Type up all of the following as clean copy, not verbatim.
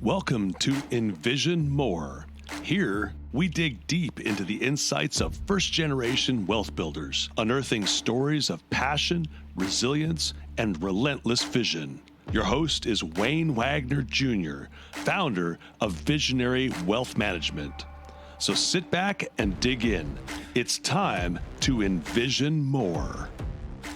Welcome to Envision More. Here, we dig deep into the insights of first-generation wealth builders, unearthing stories of passion, resilience, and relentless vision. Your host is Wayne Wagner Jr., founder of Vizionary Wealth Management. So sit back and dig in. It's time to envision more.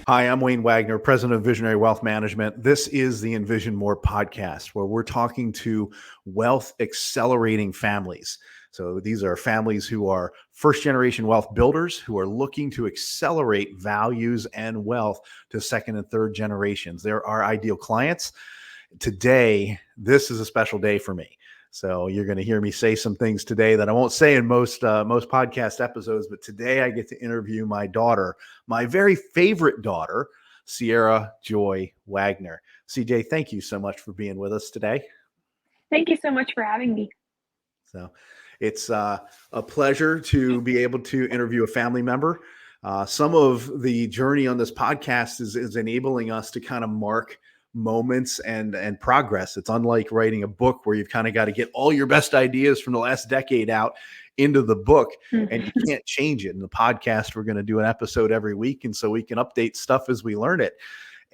Hi, I'm Wayne Wagner, president of Vizionary Wealth Management. This is the Envision More podcast, where we're talking to wealth accelerating families. So these are families who are first generation wealth builders who are looking to accelerate values and wealth to second and third generations. They're our ideal clients. Today, this is a special day for me. So you're going to hear me say some things today that I won't say in most podcast episodes, but today I get to interview my daughter, my very favorite daughter, Cierra Joy Wagner. CJ, thank you so much for being with us today. Thank you so much for having me. So it's a pleasure to be able to interview a family member. Some of the journey on this podcast is enabling us to kind of mark moments and progress. It's unlike writing a book where you've kind of got to get all your best ideas from the last decade out into the book and you can't change it. In the podcast, we're going to do an episode every week. And so we can update stuff as we learn it.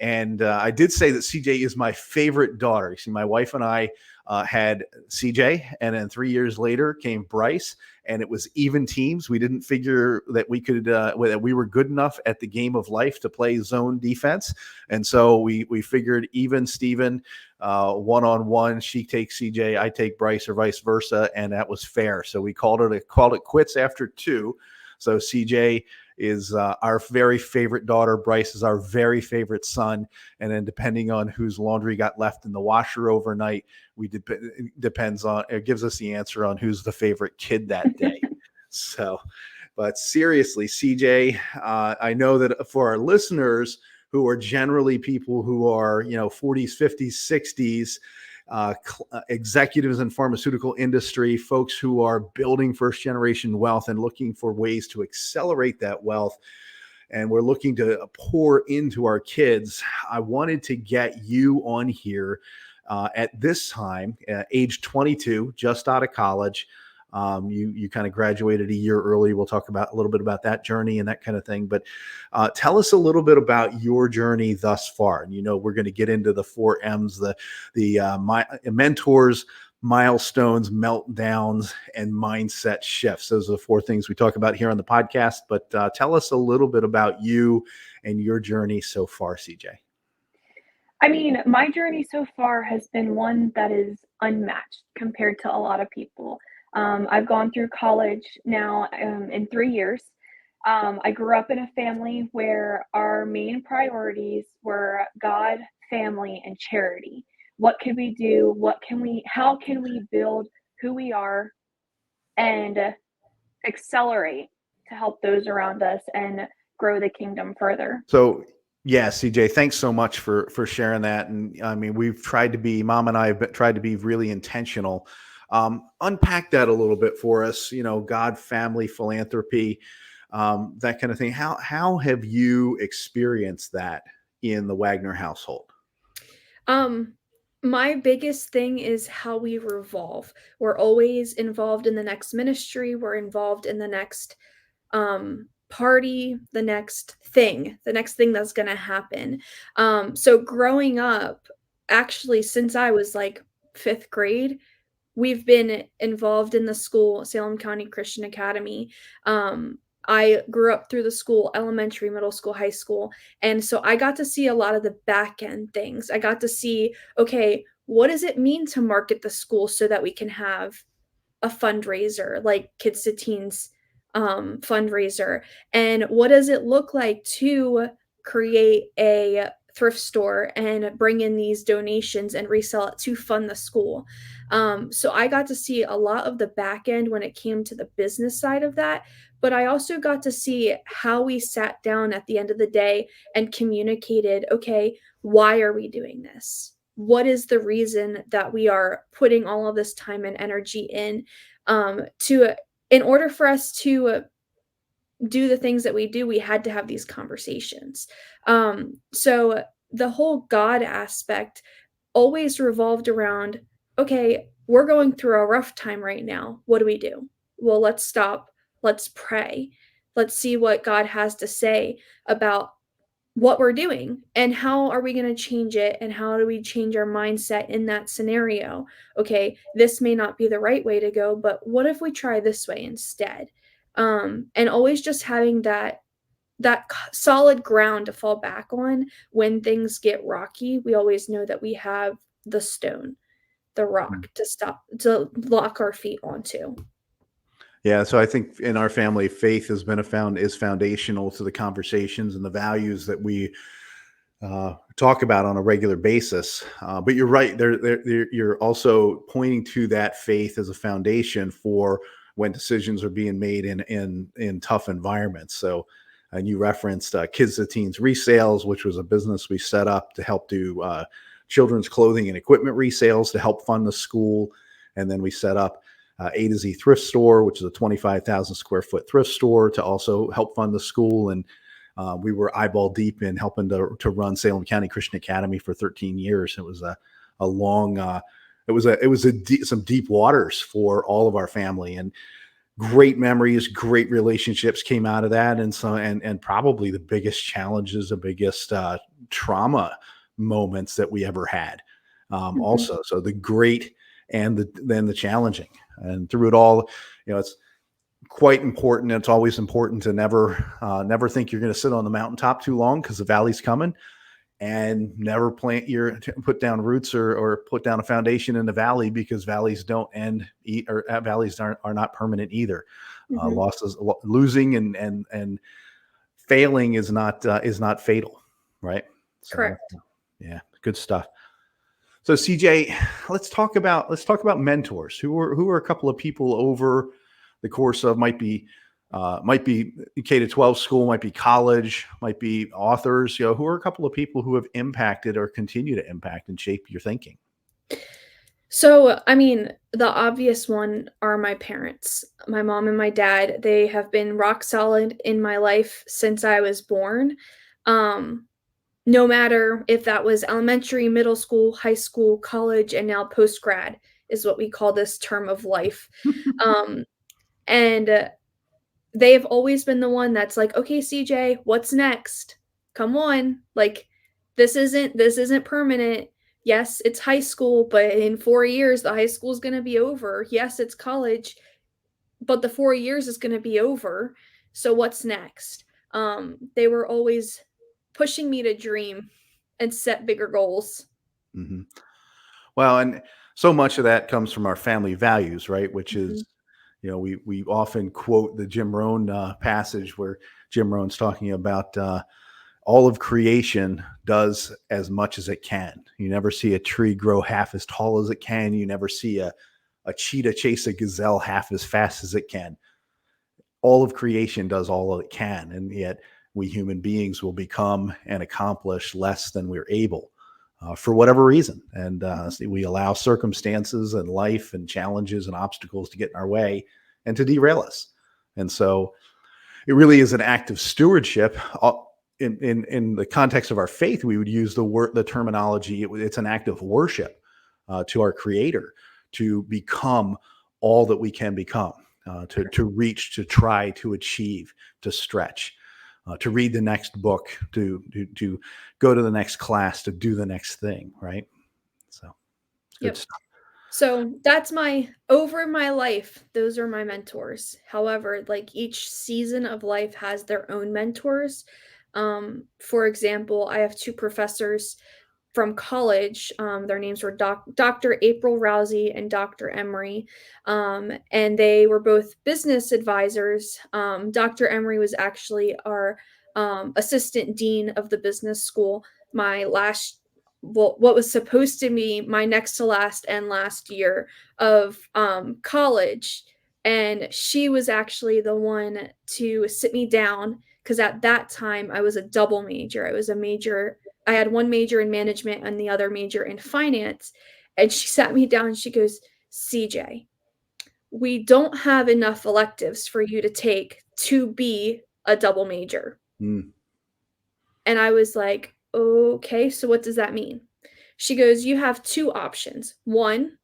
And I did say that CJ is my favorite daughter. You see, my wife and I had CJ, and then 3 years later came Bryce, and it was even teams. We didn't figure that we could that we were good enough at the game of life to play zone defense, and so we figured even Steven, one-on-one. She takes CJ, I take Bryce, or vice versa, and that was fair. So we called it quits after two. So CJ is our very favorite daughter. Bryce is our very favorite son. And then depending on whose laundry got left in the washer overnight, depends on, it gives us the answer on who's the favorite kid that day. So, but seriously, CJ, I know that for our listeners who are generally people who are, 40s, 50s, 60s, executives in pharmaceutical industry, folks who are building first generation wealth and looking for ways to accelerate that wealth. And we're looking to pour into our kids. I wanted to get you on here at this time, age 22, just out of college. You kind of graduated a year early. We'll talk about a little bit about that journey and that kind of thing. But tell us a little bit about your journey thus far. And we're going to get into the 4 M's, the mentors, milestones, meltdowns, and mindset shifts. Those are the 4 things we talk about here on the podcast. But tell us a little bit about you and your journey so far, CJ. I mean, my journey so far has been one that is unmatched compared to a lot of people. I've gone through college now in 3 years. I grew up in a family where our main priorities were God, family, and charity. What can we do? How can we build who we are and accelerate to help those around us and grow the kingdom further? So, yeah, CJ, thanks so much for sharing that. And I mean, Mom and I have tried to be really intentional. Unpack that a little bit for us, God, family, philanthropy, that kind of thing. How have you experienced that in the Wagner household? My biggest thing is how we revolve. We're always involved in the next ministry. We're involved in the next party, the next thing that's going to happen. So growing up, actually, since I was like 5th grade, we've been involved in the school, Salem County Christian Academy. I grew up through the school, elementary, middle school, high school. And so I got to see a lot of the back end things. I got to see, okay, what does it mean to market the school so that we can have a fundraiser, like Kids to Teens fundraiser? And what does it look like to create a thrift store and bring in these donations and resell it to fund the school? So I got to see a lot of the back end when it came to the business side of that, but I also got to see how we sat down at the end of the day and communicated, okay, why are we doing this? What is the reason that we are putting all of this time and energy in in order for us to do the things that we do? We had to have these conversations. So the whole God aspect always revolved around, okay, we're going through a rough time right now. What do? Well, let's stop. Let's pray. Let's see what God has to say about what we're doing and how are we going to change it and how do we change our mindset in that scenario. Okay, this may not be the right way to go, but what if we try this way instead? And always just having that solid ground to fall back on when things get rocky. We always know that we have the stone, the rock to lock our feet onto. Yeah, so I think in our family, faith has been is foundational to the conversations and the values that we talk about on a regular basis. But you're right; you're also pointing to that faith as a foundation for when decisions are being made in tough environments. So, and you referenced Kids to Teens Resales, which was a business we set up to help do children's clothing and equipment resales to help fund the school, and then we set up A to Z Thrift Store, which is a 25,000 square foot thrift store to also help fund the school. And we were eyeball deep in helping to run Salem County Christian Academy for 13 years. It was a long, some deep waters for all of our family, and great memories, great relationships came out of that. And probably the biggest challenges, the biggest trauma moments that we ever had. Also, so the great and then the challenging. And through it all, it's quite important. It's always important to never think you're going to sit on the mountaintop too long, because the valley's coming, and never put down roots or put down a foundation in the valley, because valleys don't end, or valleys are not permanent either. Losing and failing is not fatal, right? So, correct. Yeah, good stuff. So CJ, let's talk about mentors. Who are a couple of people over the course of might be K to 12 school, might be college, might be authors. Who are a couple of people who have impacted or continue to impact and shape your thinking? So, I mean, the obvious one are my parents, my mom and my dad. They have been rock solid in my life since I was born. No matter if that was elementary, middle school, high school, college, and now post-grad is what we call this term of life. And they've always been the one that's like, okay, CJ, what's next? Come on. Like, this isn't permanent. Yes, it's high school, but in 4 years, the high school is going to be over. Yes, it's college, but the 4 years is going to be over. So what's next? They were always pushing me to dream and set bigger goals. Mm-hmm. Well, and so much of that comes from our family values, right? Which is, we often quote the Jim Rohn passage where Jim Rohn's talking about all of creation does as much as it can. You never see a tree grow half as tall as it can. You never see a cheetah chase a gazelle half as fast as it can. All of creation does all it can, and yet we human beings will become and accomplish less than we're able for whatever reason. And we allow circumstances and life and challenges and obstacles to get in our way and to derail us. And so it really is an act of stewardship. In the context of our faith, we would use the terminology. It's an act of worship to our Creator, to become all that we can become, to reach, to try, to achieve, to stretch, to read the next book, to go to the next class, to do the next thing, right? So, good stuff. So that's over my life, those are my mentors. However, like each season of life has their own mentors. For example, I have two professors from college. Their names were Dr. April Rousey and Dr. Emery. And they were both business advisors. Dr. Emery was actually our assistant dean of the business school what was supposed to be my next to last and last year of college. And she was actually the one to sit me down, because at that time I was a double major. I had one major in management and the other major in finance. And she sat me down and she goes, CJ, we don't have enough electives for you to take to be a double major. And I was like, okay, so what does that mean? She goes, you have two options. One,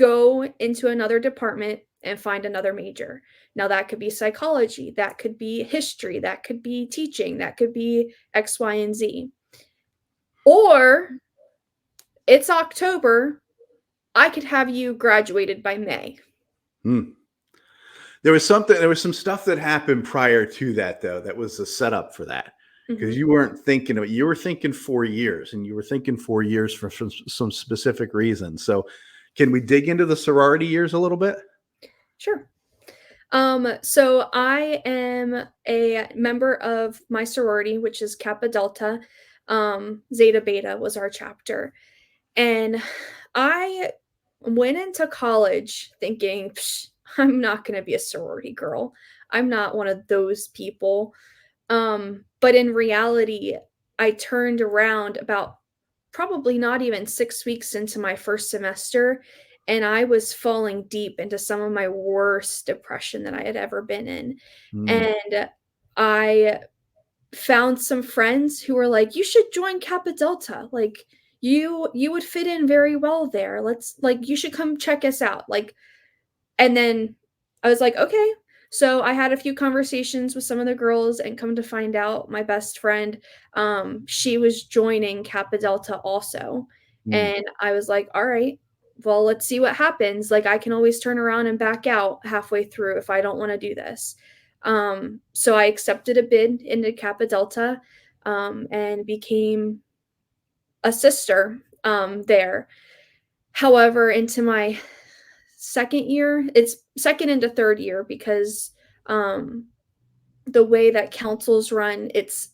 go into another department and find another major. Now that could be psychology, that could be history, that could be teaching, that could be X, Y, and Z. Or it's October, I could have you graduated by May. There was some stuff that happened prior to that, though, that was a setup for that. Because you weren't thinking of it. You were thinking 4 years, and you were thinking 4 years for some specific reasons. So can we dig into the sorority years a little bit? Sure. So I am a member of my sorority, which is Kappa Delta. Zeta Beta was our chapter. And I went into college thinking, I'm not going to be a sorority girl. I'm not one of those people. But in reality, I turned around about probably not even 6 weeks into my first semester, and I was falling deep into some of my worst depression that I had ever been in. And I found some friends who were like, you should join Kappa Delta. Like you would fit in very well there. You should come check us out. And then I was like, okay. So I had a few conversations with some of the girls, and come to find out my best friend, she was joining Kappa Delta also. And I was like, all right, well, let's see what happens. I can always turn around and back out halfway through if I don't want to do this. So I accepted a bid into Kappa Delta, and became a sister there. However, into my second year, it's second into third year, because the way that councils run, it's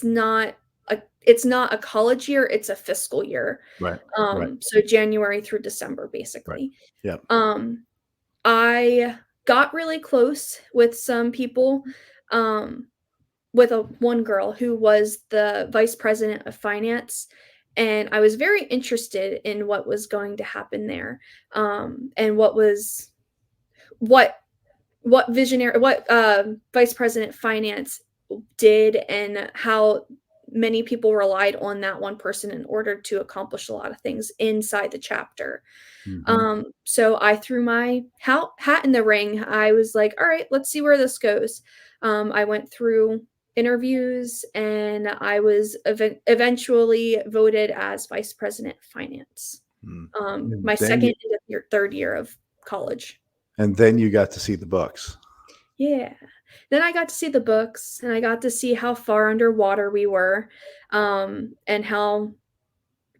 not a college year, it's a fiscal year. Right. So January through December, basically. Right. Yeah. I got really close with some people, with one girl who was the vice president of finance. And I was very interested in what was going to happen there, and what vice president finance did, and how many people relied on that one person in order to accomplish a lot of things inside the chapter. So I threw my hat in the ring. I was like, all right, let's see where this goes. I went through interviews, and I was eventually voted as vice president finance. My second and third year of college. And then you got to see the books. Yeah. Then I got to see the books, and I got to see how far underwater we were, and how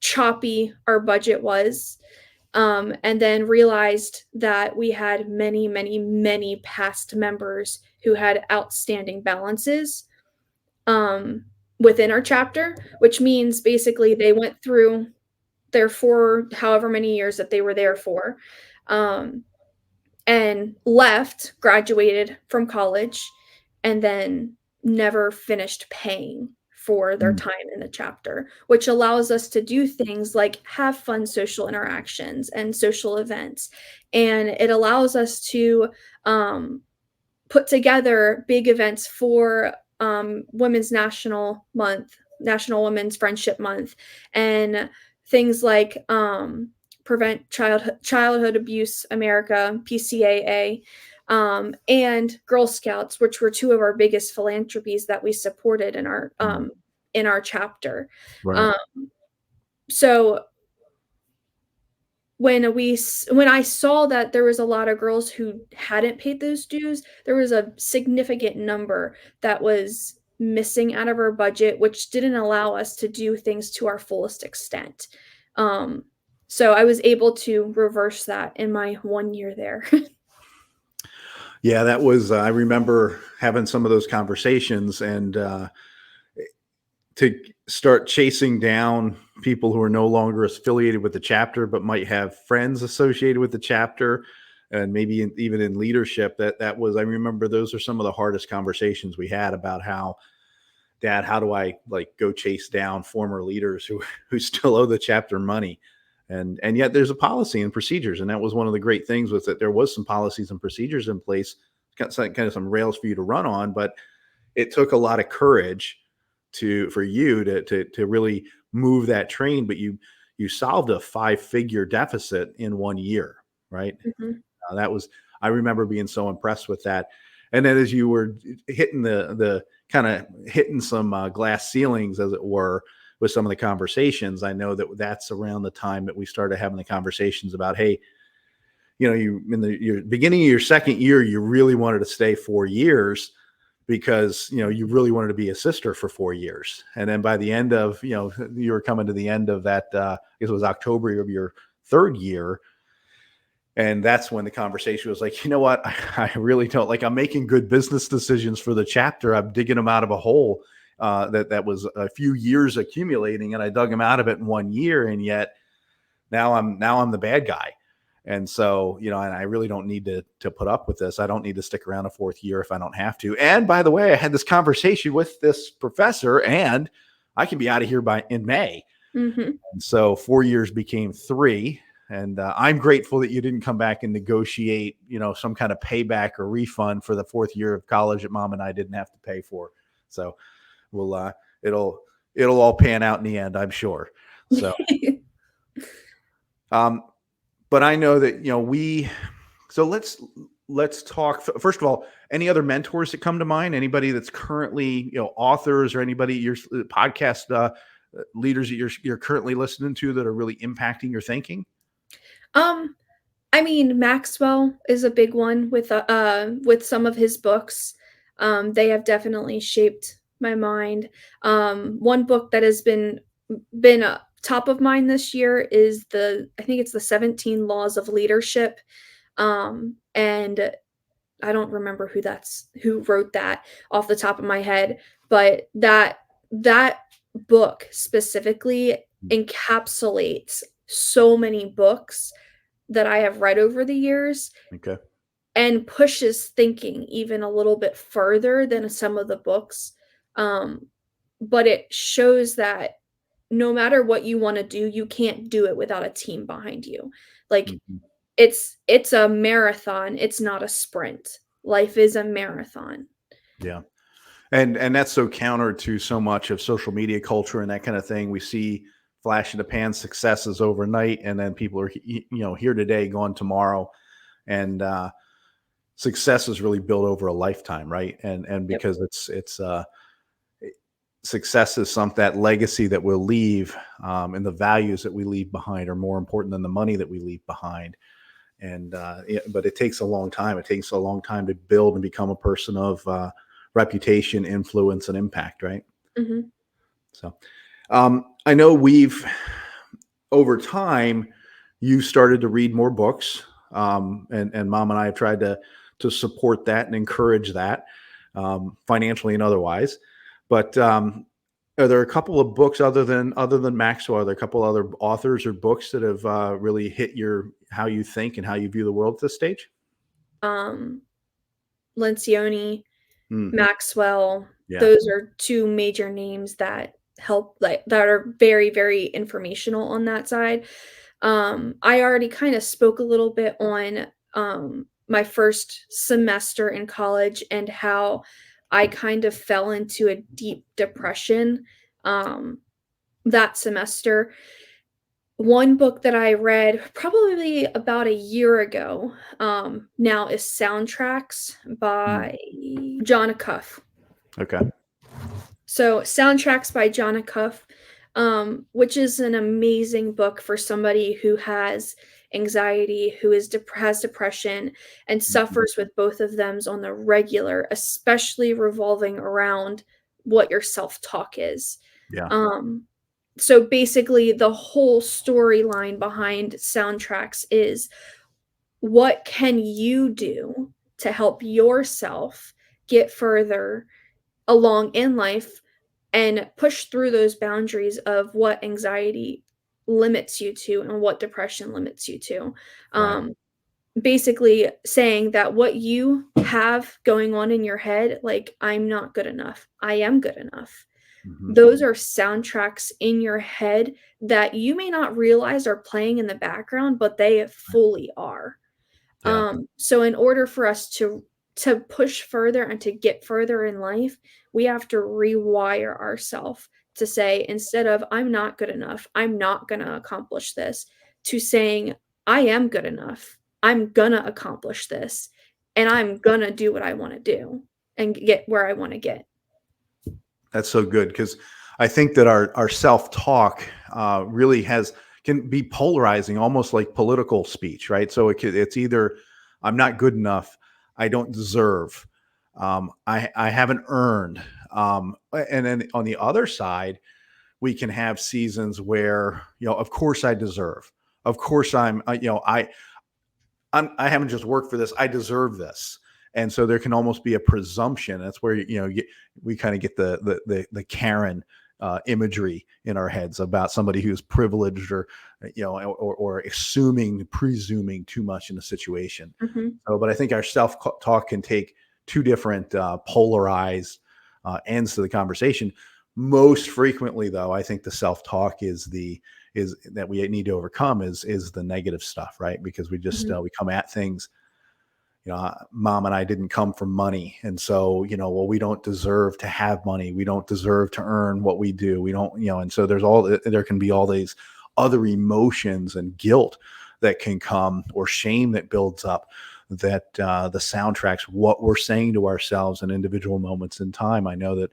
choppy our budget was. And then realized that we had many, many, many past members who had outstanding balances within our chapter, which means basically they went through their however many years that they were there for, and left, graduated from college, and then never finished paying for their time in the chapter, which allows us to do things like have fun social interactions and social events. And it allows us to put together big events for Women's National Women's Friendship Month, and things like Prevent Childhood Abuse America, PCAA, and Girl Scouts, which were two of our biggest philanthropies that we supported in our chapter. Right. So when I saw that there was a lot of girls who hadn't paid those dues, there was a significant number that was missing out of our budget, which didn't allow us to do things to our fullest extent. So I was able to reverse that in my 1 year there. Yeah, that was, I remember having some of those conversations, and to start chasing down people who are no longer affiliated with the chapter, but might have friends associated with the chapter, and maybe even in leadership, that was, I remember those are some of the hardest conversations we had about how do I go chase down former leaders who still owe the chapter money? And yet there's a policy and procedures. And that was one of the great things, was that there was some policies and procedures in place, kind of some rails for you to run on, but it took a lot of courage for you to really move that train. But you solved a 5-figure deficit in 1 year. right? Mhm. That was, I remember being so impressed with that. And then as you were hitting the kind of hitting some glass ceilings, as it were, with some of the conversations, I know that that's around the time that we started having the conversations about, hey, you in your beginning of your second year, you really wanted to stay 4 years because you really wanted to be a sister for 4 years. And then by the end of you were coming to the end of that, I guess it was October of your third year. And that's when the conversation was like, you know what? I really don't like, I'm making good business decisions for the chapter. I'm digging them out of a hole that was a few years accumulating, and I dug them out of it in 1 year. And yet now I'm the bad guy. And so, and I really don't need to put up with this. I don't need to stick around a fourth year if I don't have to. And by the way, I had this conversation with this professor, and I can be out of here in May. Mm-hmm. And so 4 years became 3. And I'm grateful that you didn't come back and negotiate, some kind of payback or refund for the fourth year of college that Mom and I didn't have to pay for. So it'll all pan out in the end, I'm sure. So, but I know that, so let's talk. First of all, any other mentors that come to mind? Anybody that's currently, authors, or anybody, your podcast leaders that you're currently listening to that are really impacting your thinking? I mean, Maxwell is a big one with some of his books. They have definitely shaped my mind. One book that has been top of mind this year is I think it's the 17 Laws of Leadership. And I don't remember who wrote that off the top of my head, but that book specifically encapsulates so many books that I have read over the years. Okay. And pushes thinking even a little bit further than some of the books. But it shows that no matter what you want to do, you can't do it without a team behind you. Like it's a marathon. It's not a sprint. Life is a marathon. Yeah. And that's so counter to so much of social media culture and that kind of thing. We see flash in the pan successes overnight, and then people are here today, gone tomorrow. And success is really built over a lifetime, right? And because it's success is that legacy that we'll leave, and the values that we leave behind are more important than the money that we leave behind. And but it takes a long time. It takes a long time to build and become a person of reputation, influence, and impact, right? Mm-hmm. So I know over time, you started to read more books, and Mom and I have tried to support that and encourage that, financially and otherwise. But are there a couple of books other than Maxwell? Are there a couple other authors or books that have really hit how you think and how you view the world at this stage? Lencioni, Maxwell. Yeah. Those are two major names that help, that are very, very informational on that side. I already kind of spoke a little bit on my first semester in college and how I kind of fell into a deep depression that semester. One book that I read probably about a year ago now is Soundtracks by John Acuff. Okay. So Soundtracks by John Acuff, which is an amazing book for somebody who has anxiety, who has depression, and suffers with both of them on the regular, especially revolving around what your self-talk is. Yeah. So basically, the whole storyline behind Soundtracks is, what can you do to help yourself get further along in life and push through those boundaries of what anxiety limits you to and what depression limits you to. Right. Basically saying that what you have going on in your head, like, I'm not good enough, I am good enough. Those are soundtracks in your head that you may not realize are playing in the background, but they fully are. Yeah. So in order for us to push further and to get further in life, we have to rewire ourselves to say, instead of I'm not good enough, I'm not going to accomplish this, to saying I am good enough, I'm gonna accomplish this, and I'm gonna do what I want to do and get where I want to get. That's so good, because I think that our self-talk really can be polarizing, almost like political speech, right? So it's either I'm not good enough, I don't deserve, I haven't earned, and then on the other side, we can have seasons where, of course I deserve, of course I haven't just worked for this, I deserve this. And so there can almost be a presumption. That's where we kind of get the Karen imagery in our heads about somebody who's privileged, or or presuming too much in a situation. Mm-hmm. So, but I think our self talk can take two different polarized ends to the conversation. Most frequently, though, I think the self talk is that we need to overcome is the negative stuff, right? Because we just we come at things. Mom and I didn't come from money. And so, well, we don't deserve to have money. We don't deserve to earn what we do. We don't, and so there can be all these other emotions and guilt that can come, or shame that builds up, that the soundtracks, what we're saying to ourselves in individual moments in time. I know that,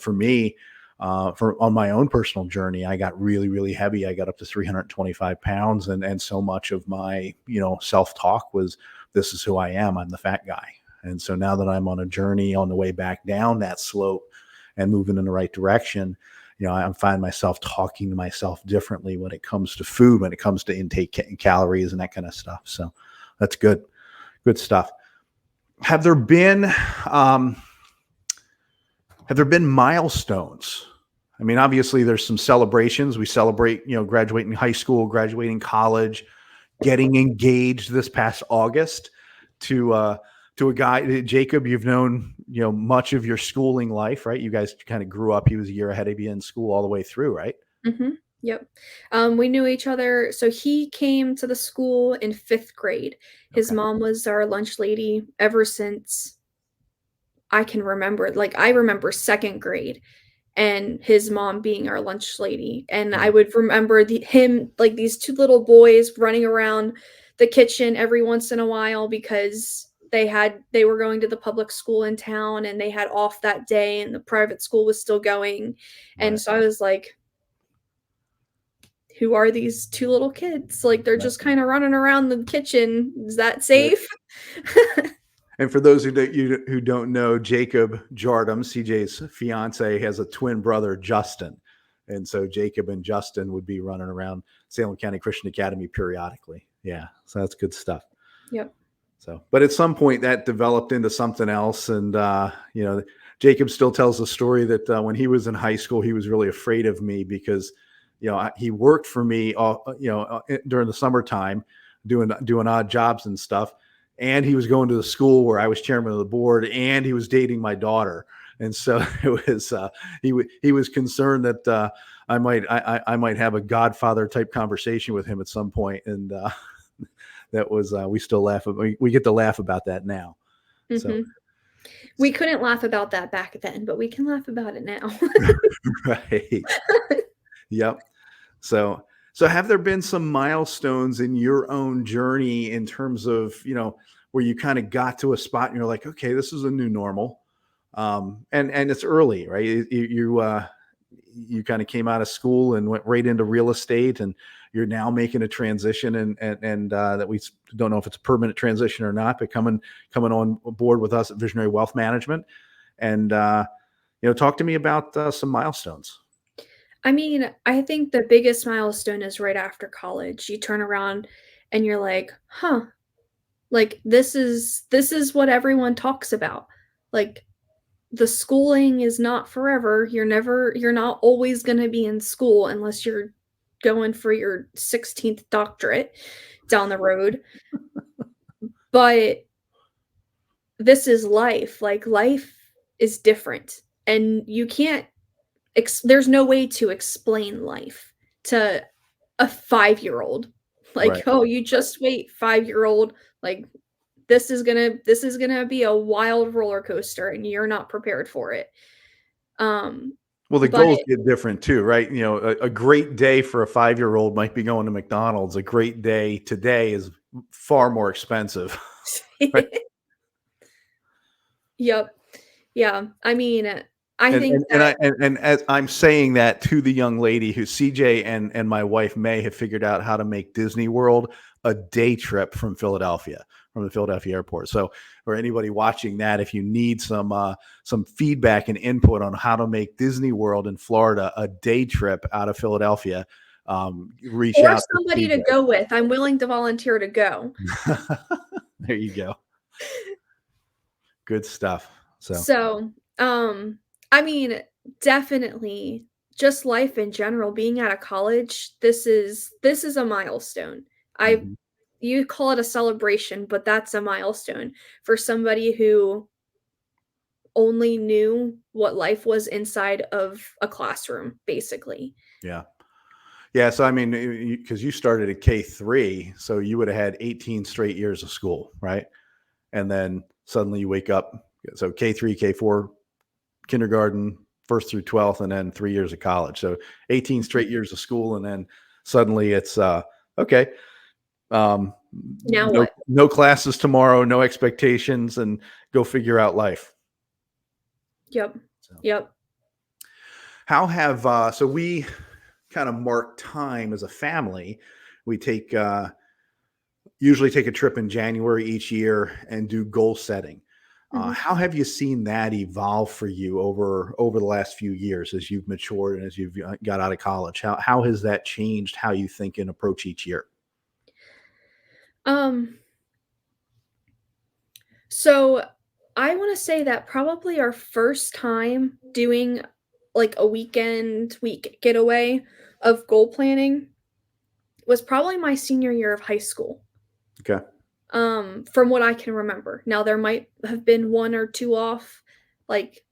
for me, on my own personal journey, I got really, really heavy. I got up to 325 pounds. And so much of my, self-talk was, this is who I am. I'm the fat guy. And so now that I'm on a journey on the way back down that slope and moving in the right direction, I find myself talking to myself differently when it comes to food, when it comes to intake calories and that kind of stuff. So that's good. Good stuff. Have there been milestones? I mean, obviously there's some celebrations. We celebrate, graduating high school, graduating college, getting engaged this past August to a guy, Jacob, you've known, much of your schooling life, right? You guys kind of grew up. He was a year ahead of you in school all the way through, right? Mm-hmm. Yep. We knew each other. So he came to the school in 5th grade. His mom was our lunch lady ever since I can remember. Like, I remember 2nd grade and his mom being our lunch lady. And I would remember him, like, these 2 little boys running around the kitchen every once in a while because they were going to the public school in town and they had off that day and the private school was still going. And so I was like, who are these 2 little kids? Like, they're just kind of running around the kitchen. Is that safe? And for those who don't know, Jacob Jardam, CJ's fiance, has a twin brother, Justin. And so Jacob and Justin would be running around Salem County Christian Academy periodically. Yeah. So that's good stuff. Yep. So, but at some point that developed into something else. And, Jacob still tells the story that when he was in high school, he was really afraid of me because, he worked for me, during the summertime, doing odd jobs and stuff. And he was going to the school where I was chairman of the board, and he was dating my daughter. And so it was, he was concerned that I might have a Godfather type conversation with him at some point. And that was, we still laugh. We get to laugh about that now. Mm-hmm. So we couldn't laugh about that back then, but we can laugh about it now. Right. Yep. So have there been some milestones in your own journey in terms of, where you kind of got to a spot and you're like, okay, this is a new normal. And it's early, right? You kind of came out of school and went right into real estate, and you're now making a transition, and that we don't know if it's a permanent transition or not, but coming on board with us at Vizionary Wealth Management. And, talk to me about some milestones. I mean, I think the biggest milestone is right after college. You turn around and you're like, huh, like this is what everyone talks about. Like, the schooling is not forever. You're not always going to be in school unless you're going for your 16th doctorate down the road. But this is life. Like, life is different, and you can't there's no way to explain life to a 5-year-old. Like, right. Oh, you just wait, 5-year-old. Like, this is gonna be a wild roller coaster, and you're not prepared for it. Well, the goals get different too, right? A great day for a 5-year-old might be going to McDonald's. A great day today is far more expensive. Right. Yep. Yeah. I mean, I think that And as I'm saying that to the young lady who CJ and my wife May have figured out how to make Disney World a day trip from Philadelphia, from the Philadelphia airport. So for anybody watching that, if you need some feedback and input on how to make Disney World in Florida a day trip out of Philadelphia, reach or out somebody to to go with. I'm willing to volunteer to go. There you go. Good stuff. So, I mean, definitely just life in general, being out of college, this is a milestone. Mhm. You call it a celebration, but that's a milestone for somebody who only knew what life was inside of a classroom, basically. Yeah. Yeah. So, I mean, because you started at K3, so you would have had 18 straight years of school, right? And then suddenly you wake up. So K3, K4, kindergarten, first through 12th, and then 3 years of college. So 18 straight years of school. And then suddenly it's, okay. Now No, what? no classes tomorrow, no expectations, and go figure out life. Yep. So. Yep. How have, so we kind of mark time as a family. We usually take a trip in January each year and do goal setting. How have you seen that evolve for you over the last few years as you've matured and as you've got out of college? How has that changed how you think and approach each year? So I want to say that probably our first time doing like a week getaway of goal planning was probably my senior year of high school. Okay. From what I can remember. Now there might have been one or two off, like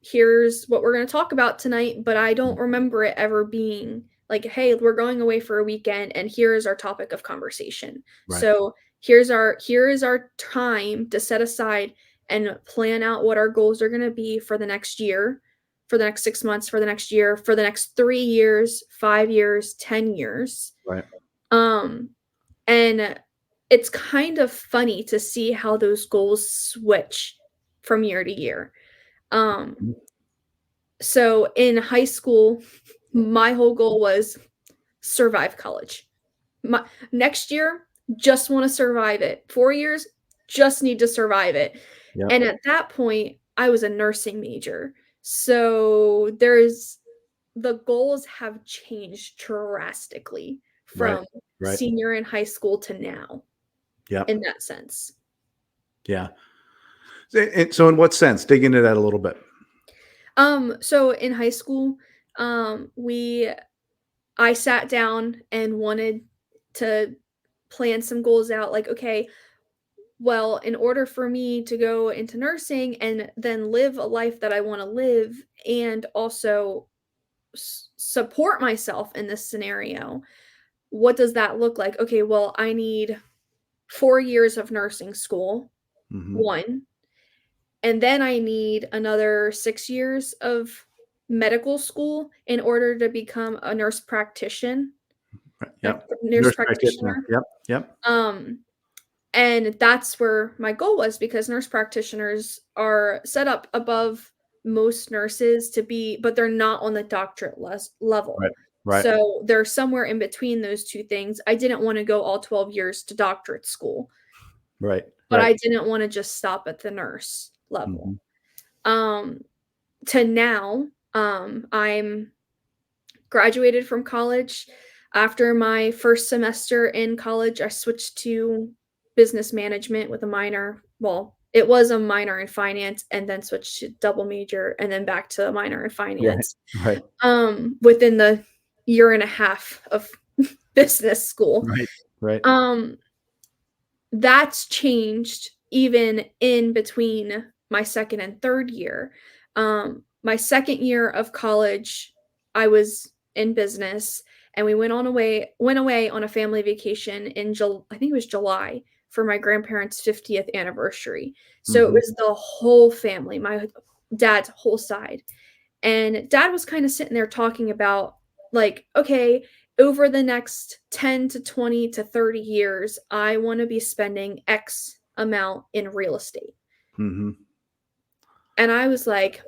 here's what we're going to talk about tonight, but I don't remember it ever being like, hey, we're going away for a weekend and here is our topic of conversation. Right. So here is our time to set aside and plan out what our goals are going to be for the next year, for the next 6 months, for the next year, for the next 3 years, 5 years, 10 years. Right. And it's kind of funny to see how those goals switch from year to year. So in high school, my whole goal was survive college. Next year, just want to survive it. 4 years, just need to survive it. Yep. And at that point, I was a nursing major. So the goals have changed drastically from Right. senior in high school to now. Yeah. In that sense. Yeah. So in what sense? Dig into that a little bit. So in high school, I sat down and wanted to plan some goals out, like, okay, well, in order for me to go into nursing and then live a life that I want to live and also support myself in this scenario, what does that look like? Okay, well, I need 4 years of nursing school, one, and then I need another 6 years of medical school in order to become a nurse practitioner. Yep. Nurse practitioner. Yep. And that's where my goal was, because nurse practitioners are set up above most nurses but they're not on the doctorate level. Right. So they're somewhere in between those two things. I didn't want to go all 12 years to doctorate school. Right. But I didn't want to just stop at the nurse level. To now, I'm graduated from college. After my first semester in college, I switched to business management with a minor. Well, it was a minor in finance, and then switched to double major, and then back to a minor in finance. Right. Within the year and a half of business school. Right. That's changed even in between my second and third year. My second year of college, I was in business, and we went away on a family vacation in I think it was July, for my grandparents' 50th anniversary. So it was the whole family, my dad's whole side. And Dad was kind of sitting there talking about, like, okay, over the next 10 to 20 to 30 years, I want to be spending X amount in real estate. Mm-hmm. And I was like,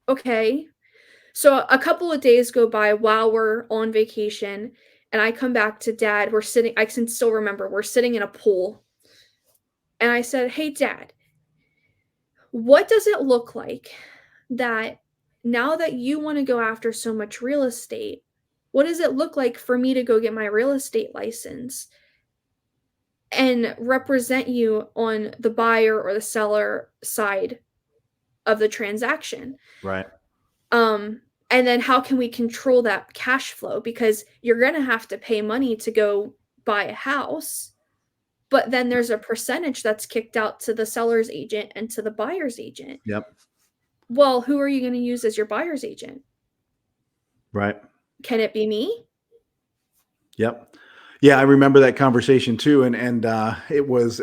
okay. So a couple of days go by while we're on vacation, and I come back to Dad. I can still remember, we're sitting in a pool. And I said, hey, Dad, what does it look like that now that you want to go after so much real estate, what does it look like for me to go get my real estate license and represent you on the buyer or the seller side of the transaction? Right. And then how can we control that cash flow? Because you're going to have to pay money to go buy a house, but then there's a percentage that's kicked out to the seller's agent and to the buyer's agent. Yep. Well, who are you going to use as your buyer's agent? Right. Can it be me? Yep. Yeah, I remember that conversation too, and it was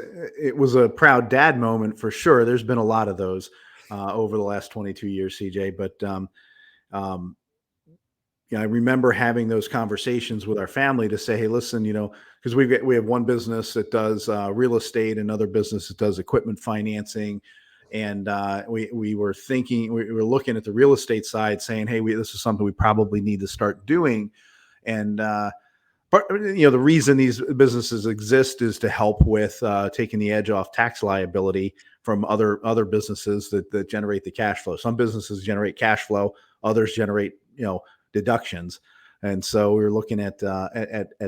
a proud dad moment for sure. There's been a lot of those over the last 22 years, CJ. But I remember having those conversations with our family to say, hey, listen, because we have one business that does real estate, another business that does equipment financing, and we were looking at the real estate side, saying, hey, this is something we probably need to start doing, and but the reason these businesses exist is to help with taking the edge off tax liability from other businesses that generate the cash flow. Some businesses generate cash flow, others generate deductions, and so we were looking at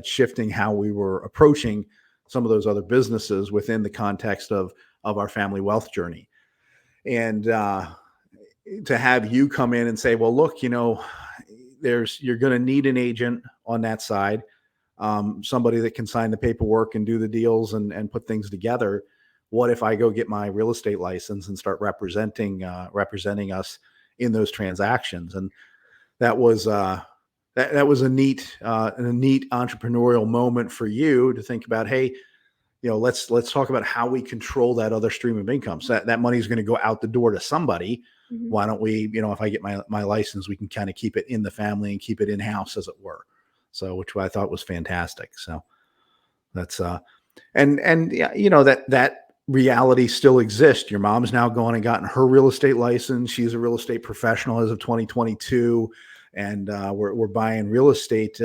shifting how we were approaching some of those other businesses within the context of our family wealth journey, and to have you come in and say, well, look, you're going to need an agent on that side. Somebody that can sign the paperwork and do the deals and put things together. What if I go get my real estate license and start representing us in those transactions? And that was that was a neat entrepreneurial moment for you to think about. Hey, let's talk about how we control that other stream of income. So that money is going to go out the door to somebody. Mm-hmm. Why don't we, if I get my license, we can kind of keep it in the family and keep it in house, as it were. So, which I thought was fantastic. So that's, that reality still exists. Your mom's now gone and gotten her real estate license. She's a real estate professional as of 2022. And we're buying real estate,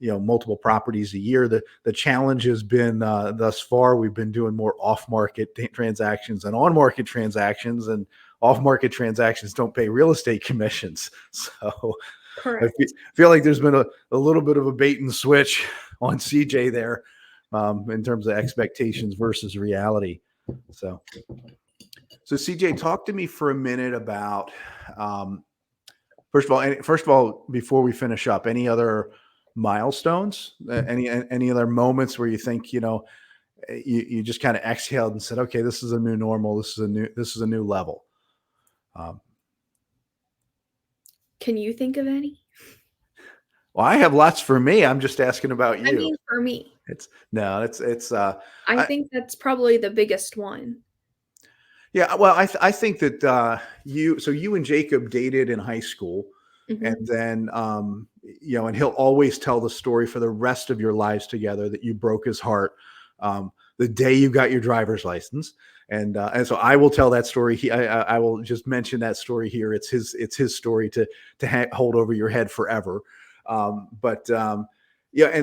multiple properties a year. The challenge has been thus far, we've been doing more off-market transactions than on-market transactions, and off-market transactions don't pay real estate commissions. So correct. I feel like there's been a little bit of a bait and switch on CJ there in terms of expectations versus reality. So CJ, talk to me for a minute about, first of all, before we finish up, any other milestones, any other moments where you think, you just kind of exhaled and said, okay, this is a new normal. This is a new level. Can you think of any? Well, I have lots for me. I'm just asking about you. I mean, for me, I think that's probably the biggest one. Yeah. Well, I think that you and Jacob dated in high school, mm-hmm. and then, and he'll always tell the story for the rest of your lives together that you broke his heart the day you got your driver's license. And so I will tell that story. I will just mention that story here. It's his story to hold over your head forever. And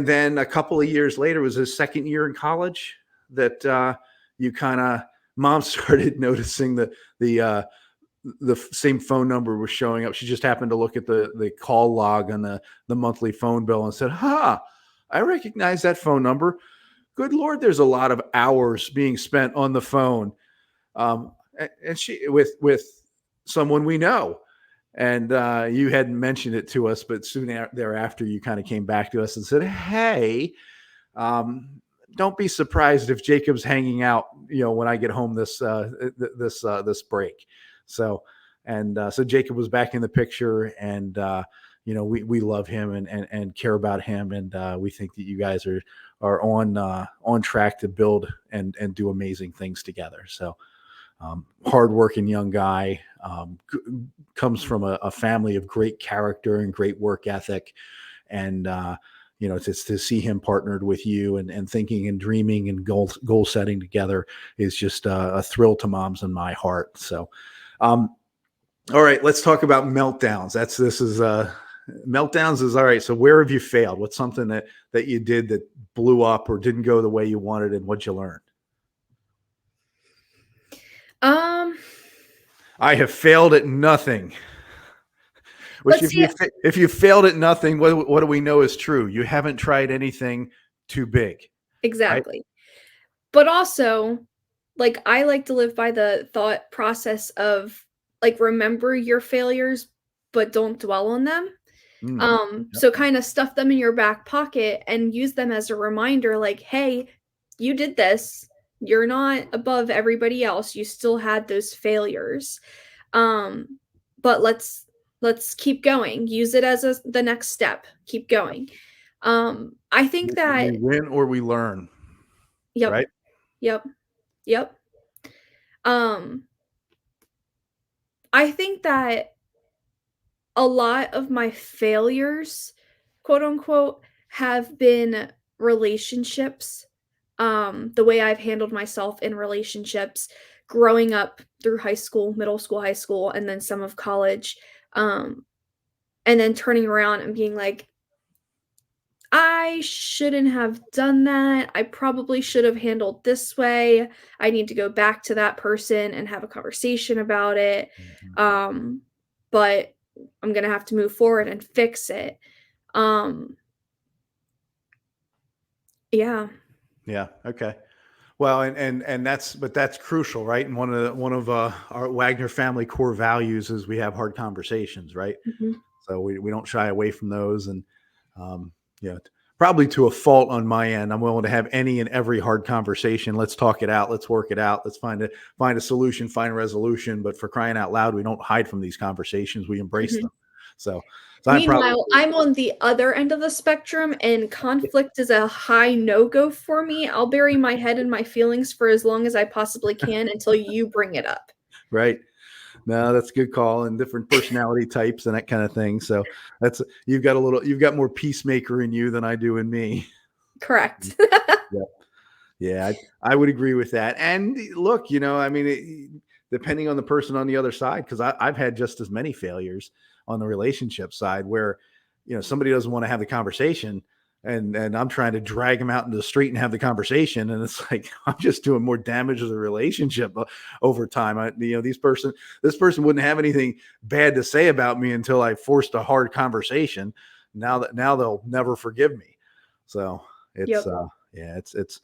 then a couple of years later, it was his second year in college that you kind of, Mom started noticing that the same phone number was showing up. She just happened to look at the call log on the monthly phone bill and said, I recognize that phone number. Good Lord, there's a lot of hours being spent on the phone. And she with someone we know. And you hadn't mentioned it to us, but soon thereafter, you kind of came back to us and said, hey, don't be surprised if Jacob's hanging out, when I get home this break. So Jacob was back in the picture, and we love him and care about him, and we think that you guys are on track to build and do amazing things together. So hardworking young guy, comes from a family of great character and great work ethic, and to see him partnered with you and thinking and dreaming and goal setting together is just a thrill to moms in my heart. So, all right, let's talk about meltdowns. Meltdowns is all right. So where have you failed? What's something that you did that blew up or didn't go the way you wanted, and what'd you learn? I have failed at nothing. Which if you failed at nothing, what do we know is true? You haven't tried anything too big. Exactly. Right? But also, like, I like to live by the thought process of, like, remember your failures, but don't dwell on them. Yep. So kind of stuff them in your back pocket and use them as a reminder, like, hey, you did this. You're not above everybody else. You still had those failures. But let's keep going. Use it as the next step. Keep going. I think that we win or we learn. Yep. Right? Yep. I think that a lot of my failures, quote unquote, have been relationships. The way I've handled myself in relationships growing up through high school, middle school, high school, and then some of college. And then turning around and being like, I shouldn't have done that. I probably should have handled this way. I need to go back to that person and have a conversation about it. But I'm going to have to move forward and fix it. Yeah. Yeah. Okay. Well, and that's crucial, right? And one of our Wagner family core values is we have hard conversations, right? Mm-hmm. So we don't shy away from those, and probably to a fault on my end, I'm willing to have any and every hard conversation. Let's talk it out. Let's work it out. Let's find a solution, find a resolution. But for crying out loud, we don't hide from these conversations. We embrace them. So meanwhile, I'm on the other end of the spectrum, and conflict is a high no-go for me. I'll bury my head in my feelings for as long as I possibly can until you bring it up. Right. No, that's a good call, and different personality types and that kind of thing. So you've got more peacemaker in you than I do in me. Correct. Yeah, I would agree with that. And look, depending on the person on the other side, because I've had just as many failures on the relationship side where, somebody doesn't want to have the conversation, and I'm trying to drag them out into the street and have the conversation. And it's like, I'm just doing more damage to the relationship over time. This person wouldn't have anything bad to say about me until I forced a hard conversation. Now they'll never forgive me. So it's, it's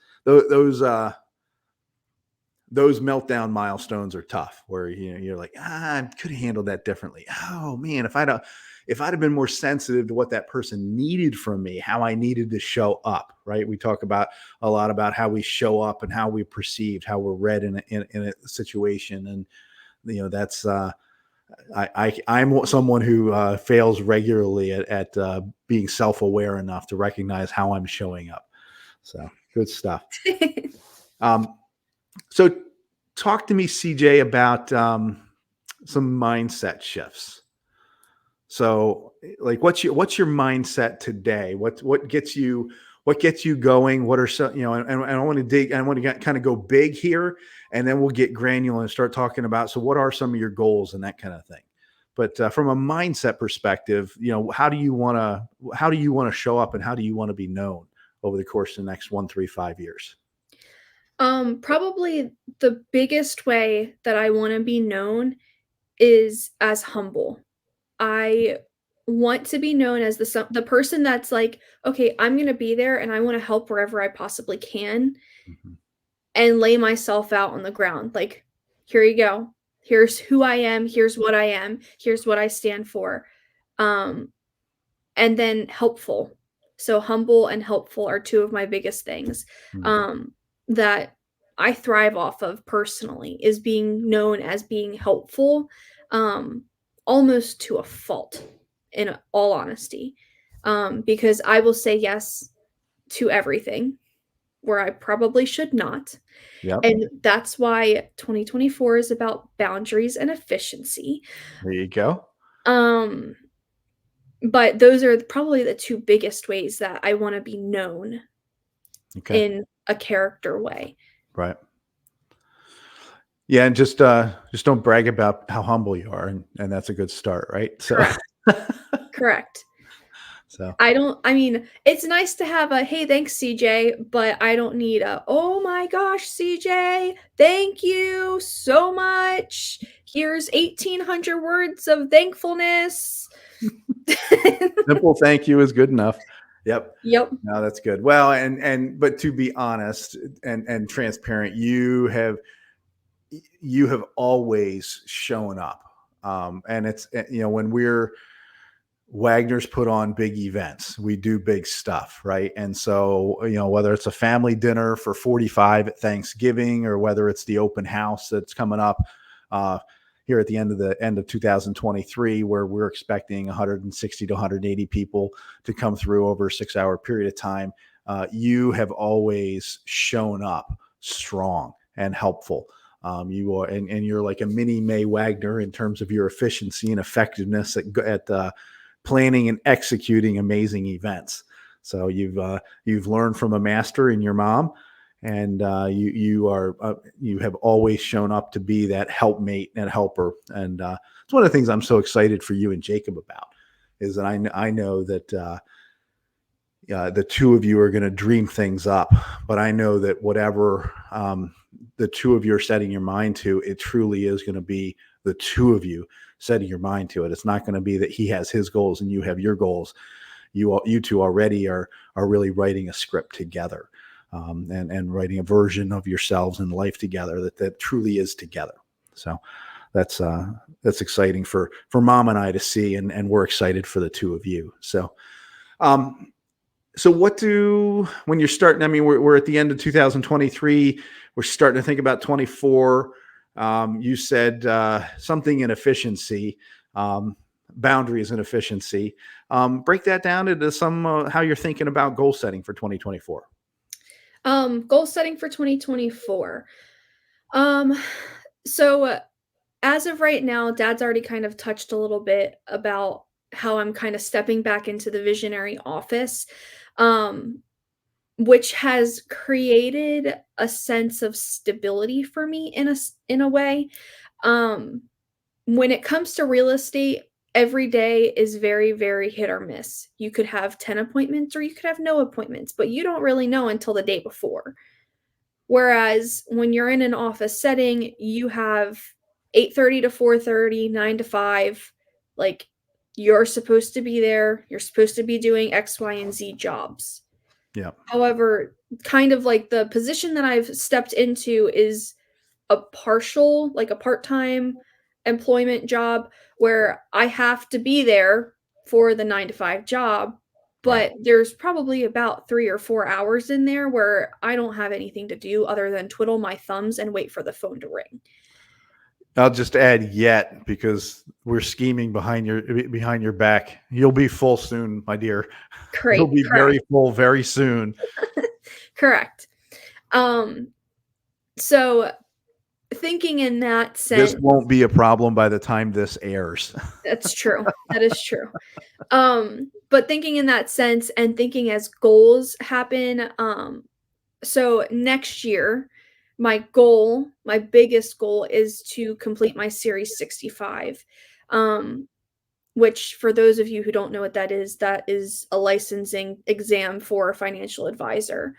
those meltdown milestones are tough where, you're like, I could have handled that differently. Oh man, if I'd have been more sensitive to what that person needed from me, how I needed to show up, right? We talk a lot about how we show up and how we perceived, how we're read in a situation. And, that's, I'm someone who fails regularly at being self-aware enough to recognize how I'm showing up. So good stuff. So talk to me, CJ, about some mindset shifts. So like, what's your mindset today? What gets you going? What are some, and I want to kind of go big here, and then we'll get granular and start talking about, so what are some of your goals and that kind of thing. But from a mindset perspective, how do you want to show up, and how do you want to be known over the course of the next 1, 3, 5 years? Probably the biggest way that I want to be known is as humble. I want to be known as the person that's like, okay, I'm going to be there and I want to help wherever I possibly can, and lay myself out on the ground. Like, here you go. Here's who I am. Here's what I am. Here's what I stand for. And then helpful. So humble and helpful are two of my biggest things. That I thrive off of personally, is being known as being helpful, almost to a fault, in all honesty, because I will say yes to everything where I probably should not. Yep. And that's why 2024 is about boundaries and efficiency. There you go. But those are probably the two biggest ways that I want to be known Okay. in a character way. Right. Yeah, and just don't brag about how humble you are, and that's a good start, right? So, Correct. Correct. so I mean, it's nice to have a, "Hey, thanks, CJ," but I don't need a, "Oh my gosh, CJ, thank you so much. Here's 1,800 words of thankfulness." simple thank you is good enough. Yep. Yep. No, that's good. Well, but to be honest and transparent, you have always shown up. And it's, when Wagner's put on big events, we do big stuff, right? And so, whether it's a family dinner for 45 at Thanksgiving, or whether it's the open house that's coming up here at the end of 2023, where we're expecting 160 to 180 people to come through over a 6-hour period of time, you have always shown up strong and helpful. You are, and you're like a mini May Wagner in terms of your efficiency and effectiveness at planning and executing amazing events. So you've learned from a master in your mom, and you have always shown up to be that helpmate and helper. And it's one of the things I'm so excited for you and Jacob about, is that I know that the two of you are going to dream things up, but I know that whatever the two of you are setting your mind to, it truly is going to be the two of you setting your mind to it. It's not going to be that he has his goals and you have your goals. You two already are really writing a script together, and writing a version of yourselves and life together that truly is together. So that's exciting for Mom and I to see, and we're excited for the two of you. So, so when you're starting, I mean, we're at the end of 2023, we're starting to think about 24. You said something in efficiency, boundaries and efficiency. Break that down into some how you're thinking about goal setting for 2024. Goal setting for 2024. So as of right now, Dad's already kind of touched a little bit about how I'm kind of stepping back into the visionary office, which has created a sense of stability for me in a way. When it comes to real estate, every day is very, very hit or miss. You could have 10 appointments or you could have no appointments, but you don't really know until the day before. Whereas when you're in an office setting, you have 8:30 to 4:30, 9 to 5, like you're supposed to be there. You're supposed to be doing X, Y, and Z jobs. Yeah. However, kind of like the position that I've stepped into is a partial, like a part-time employment job where I have to be there for the 9 to 5 job, but there's probably about 3 or 4 hours in there where I don't have anything to do other than twiddle my thumbs and wait for the phone to ring. I'll just add yet, because we're scheming behind your back. You'll be full soon, my dear. Great. You'll be very full very soon. Correct. So thinking in that sense, this won't be a problem by the time this airs. That's true. That is true. But thinking in that sense and thinking as goals happen, so next year, my biggest goal is to complete my Series 65, which for those of you who don't know what that is a licensing exam for a financial advisor.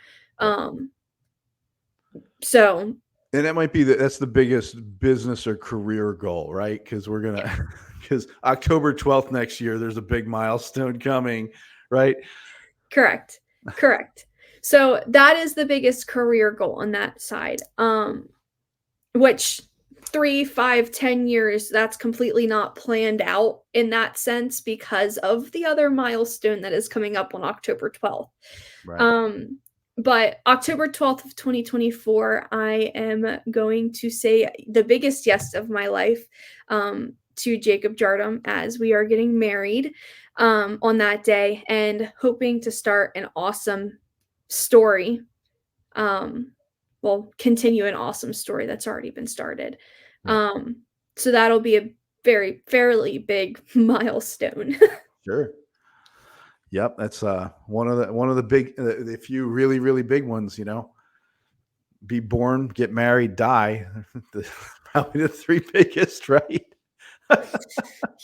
So And that might be that's the biggest business or career goal, right? Because because October 12th next year, there's a big milestone coming, right? Correct. So that is the biggest career goal on that side. Which 3, 5, 10 years, that's completely not planned out in that sense because of the other milestone that is coming up on October 12th. Right. But October 12th of 2024, I am going to say the biggest yes of my life to Jacob Jardum as we are getting married on that day and hoping to start an awesome story. Continue an awesome story that's already been started. So that'll be a fairly big milestone. Sure. Yep, that's one of the big, the few really really big ones. Be born, get married, die. Probably the three biggest, right?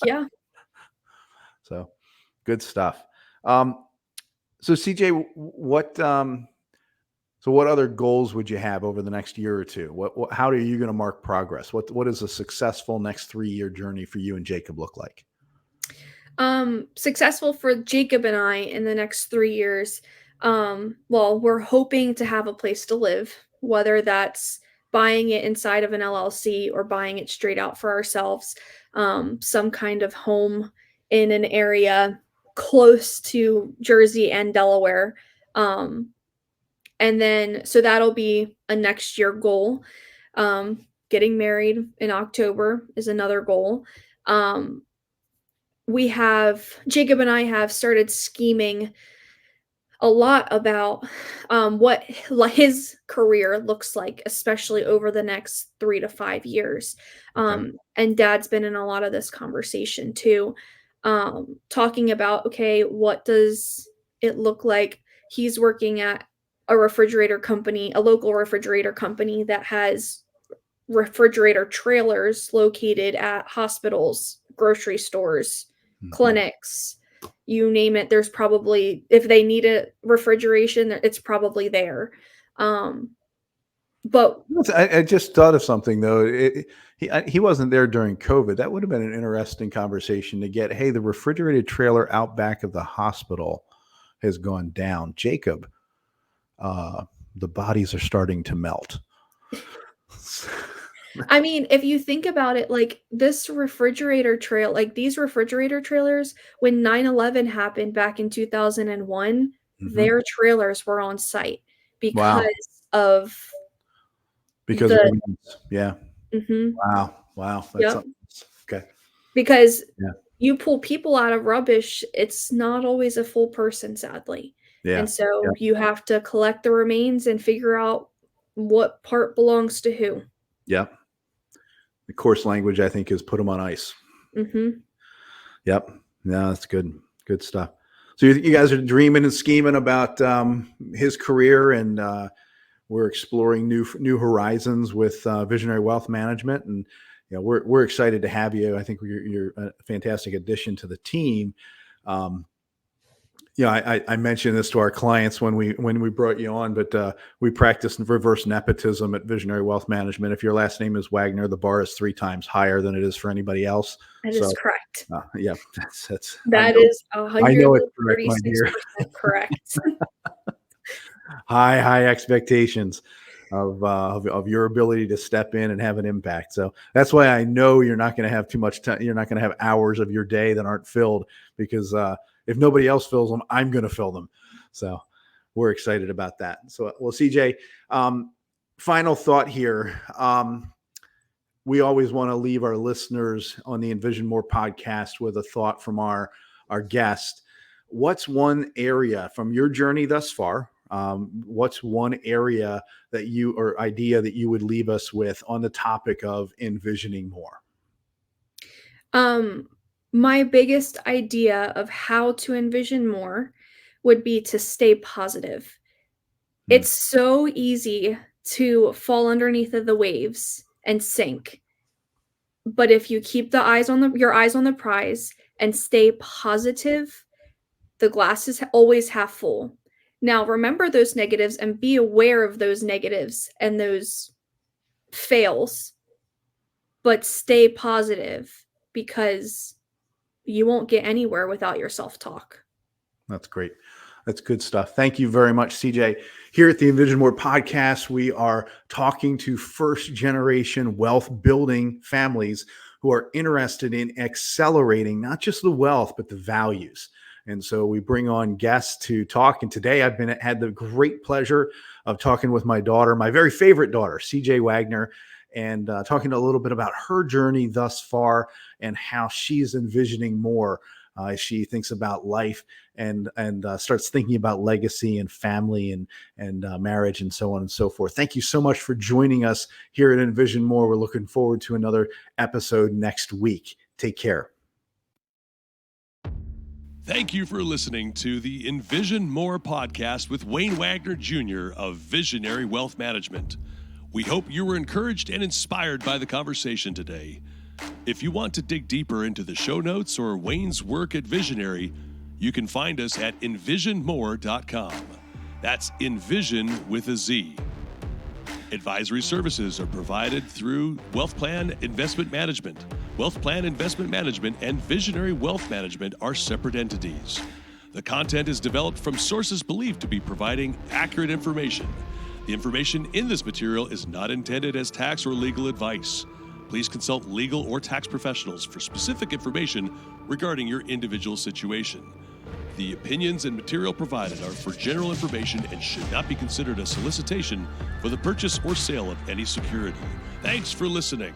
Yeah. So good stuff. So CJ, what other goals would you have over the next year or two? How are you going to mark progress? What does a successful next 3-year journey for you and Jacob look like? Successful for Jacob and I in the next 3 years. Well, we're hoping to have a place to live, whether that's buying it inside of an LLC or buying it straight out for ourselves. Some kind of home in an area close to Jersey and Delaware. And then, so that'll be a next year goal. Getting married in October is another goal. Jacob and I have started scheming a lot about what his career looks like, especially over the next 3 to 5 years. Okay. And Dad's been in a lot of this conversation too, talking about, okay, what does it look like? He's working at a local refrigerator company that has refrigerator trailers located at hospitals, grocery stores, clinics, you name it. There's probably, if they need a refrigeration, it's probably there. But I just thought of something though. He wasn't there during COVID. That would have been an interesting conversation to get. Hey, the refrigerated trailer out back of the hospital has gone down. Jacob, the bodies are starting to melt. I mean, if you think about it, like these refrigerator trailers, when 9/11 happened back in 2001, their trailers were on site because of of reasons. Yeah. Wow. Yep. Okay. Because you pull people out of rubbish, it's not always a full person, sadly. Yeah. And so you have to collect the remains and figure out what part belongs to who. Yeah. The coarse language, I think, is put them on ice. Yep. No, that's good. Good stuff. So you guys are dreaming and scheming about his career, and we're exploring new horizons with Visionary Wealth Management, and we're excited to have you. I think you're a fantastic addition to the team. I mentioned this to our clients when we brought you on, but we practice reverse nepotism at Visionary Wealth Management. If your last name is Wagner, the bar is 3 times higher than it is for anybody else. That is correct. Yeah, that is 136% correct. High expectations of your ability to step in and have an impact. So that's why I know you're not going to have too much time. You're not going to have hours of your day that aren't filled, because if nobody else fills them, I'm going to fill them. So we're excited about that. So, well, CJ, final thought here. We always want to leave our listeners on the Envision More podcast with a thought from our guest. What's one area from your journey thus far? What's one area idea that you would leave us with on the topic of envisioning more? My biggest idea of how to envision more would be to stay positive. It's so easy to fall underneath of the waves and sink. But if you keep your eyes on the prize and stay positive, the glass is always half full. Now, remember those negatives and be aware of those negatives and those fails, but stay positive, because you won't get anywhere without your self-talk. That's great. That's good stuff. Thank you very much, CJ. Here at the Envision More podcast, we are talking to first-generation wealth building families who are interested in accelerating not just the wealth, but the values. And so we bring on guests to talk. And today I've had the great pleasure of talking with my daughter, my very favorite daughter, CJ Wagner, and talking a little bit about her journey thus far and how she's envisioning more as she thinks about life and starts thinking about legacy and family and marriage and so on and so forth. Thank you so much for joining us here at Envision More. We're looking forward to another episode next week. Take care. Thank you for listening to the Envision More podcast with Wayne Wagner Jr. of Visionary Wealth Management. We hope you were encouraged and inspired by the conversation today. If you want to dig deeper into the show notes or Wayne's work at Visionary, you can find us at envisionmore.com. That's Envision with a Z. Advisory services are provided through Wealth Plan Investment Management. Wealth Plan Investment Management and Visionary Wealth Management are separate entities. The content is developed from sources believed to be providing accurate information. The information in this material is not intended as tax or legal advice. Please consult legal or tax professionals for specific information regarding your individual situation. The opinions and material provided are for general information and should not be considered a solicitation for the purchase or sale of any security. Thanks for listening.